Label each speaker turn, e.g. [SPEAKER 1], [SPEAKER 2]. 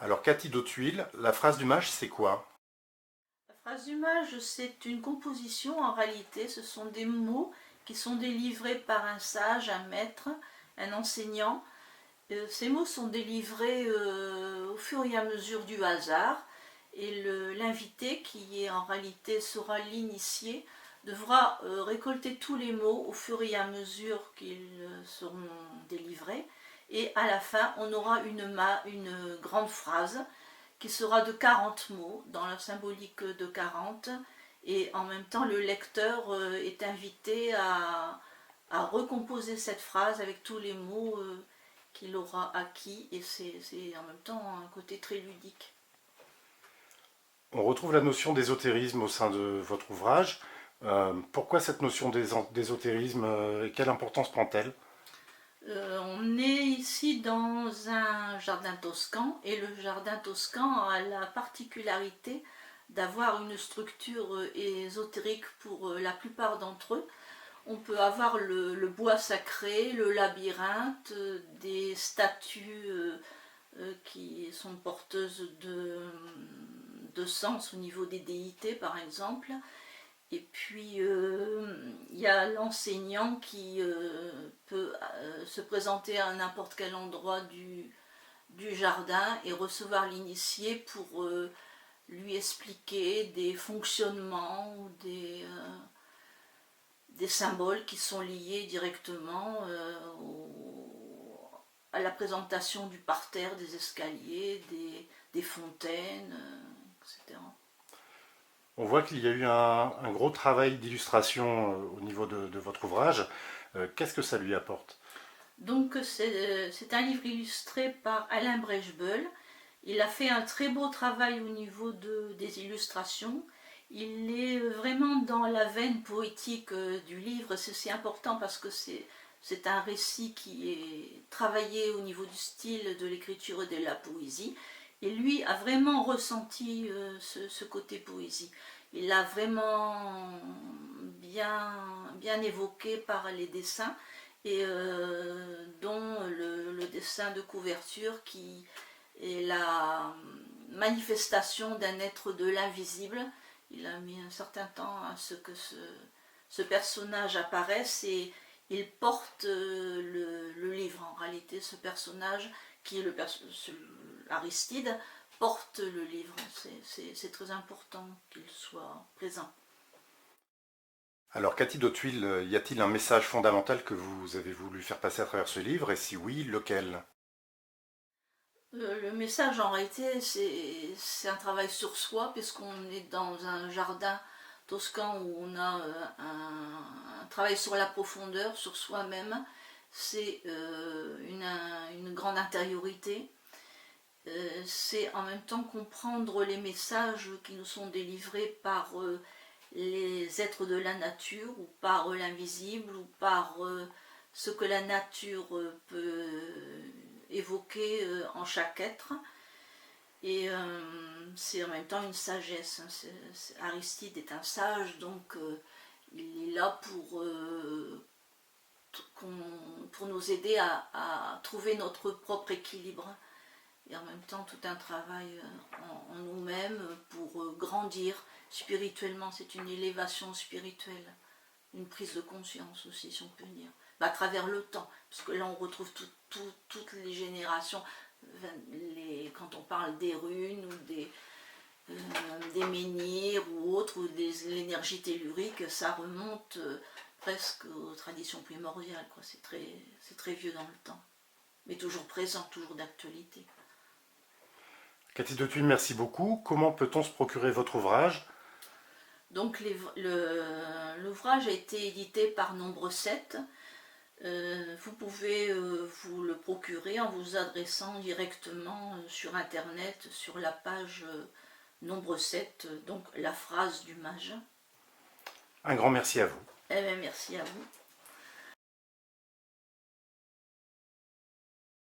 [SPEAKER 1] Alors Cathy d'Hautuil, la phrase du mage, c'est quoi?
[SPEAKER 2] La phrase du mage, c'est une composition en réalité, ce sont des mots qui sont délivrés par un sage, un maître, un enseignant. Ces mots sont délivrés au fur et à mesure du hasard et l'invité, qui est en réalité sera l'initié, devra récolter tous les mots au fur et à mesure qu'ils seront délivrés et à la fin on aura une grande phrase qui sera de 40 mots dans la symbolique de 40 et en même temps le lecteur est invité à recomposer cette phrase avec tous les mots qu'il aura acquis et c'est en même temps un côté très ludique.
[SPEAKER 1] On retrouve la notion d'ésotérisme au sein de votre ouvrage. Pourquoi cette notion d'ésotérisme et quelle importance prend-elle?
[SPEAKER 2] On est ici dans un jardin toscan et le jardin toscan a la particularité d'avoir une structure ésotérique pour la plupart d'entre eux. On peut avoir le bois sacré, le labyrinthe, des statues qui sont porteuses de sens au niveau des déités par exemple. Et puis il y a l'enseignant qui peut se présenter à n'importe quel endroit du jardin et recevoir l'initié pour lui expliquer des fonctionnements ou des symboles qui sont liés directement à la présentation du parterre, des escaliers, des fontaines, etc.
[SPEAKER 1] On voit qu'il y a eu un gros travail d'illustration au niveau de votre ouvrage. Qu'est-ce que ça lui apporte?
[SPEAKER 2] Donc c'est un livre illustré par Alain Brechbel. Il a fait un très beau travail au niveau des illustrations. Il est vraiment dans la veine poétique du livre. C'est aussi important parce que c'est un récit qui est travaillé au niveau du style de l'écriture et de la poésie. Et lui a vraiment ressenti ce côté poésie. Il l'a vraiment bien évoqué par les dessins et dont le dessin de couverture qui est la manifestation d'un être de l'invisible. Il a mis un certain temps à ce que ce personnage apparaisse et il porte le livre. En réalité, ce personnage qui est Aristide porte le livre. C'est très important qu'il soit présent.
[SPEAKER 1] Alors Cathy d'Hautuil, y a-t-il un message fondamental que vous avez voulu faire passer à travers ce livre? Et si oui, lequel?
[SPEAKER 2] Le message en réalité c'est un travail sur soi puisqu'on est dans un jardin toscan où on a un travail sur la profondeur, sur soi-même. C'est une grande intériorité. C'est en même temps comprendre les messages qui nous sont délivrés par les êtres de la nature ou par l'invisible ou par ce que la nature peut évoquer en chaque être. Et c'est en même temps une sagesse. Aristide est un sage, donc il est là pour nous aider à trouver notre propre équilibre. Et en même temps tout un travail en nous-mêmes pour grandir spirituellement. C'est une élévation spirituelle, une prise de conscience aussi, si on peut dire, à travers le temps, parce que là on retrouve toutes les générations, quand on parle des runes ou des menhirs ou autres, ou de l'énergie tellurique, ça remonte presque aux traditions primordiales, quoi. C'est très vieux dans le temps, mais toujours présent, toujours d'actualité.
[SPEAKER 1] Cathy d'Hautuil, merci beaucoup. Comment peut-on se procurer votre ouvrage?
[SPEAKER 2] Donc l'ouvrage a été édité par Nombre 7. Vous pouvez vous le procurer en vous adressant directement sur internet sur la page Nombre 7, donc la phrase du mage.
[SPEAKER 1] Un grand merci à vous.
[SPEAKER 2] Eh bien, merci à vous.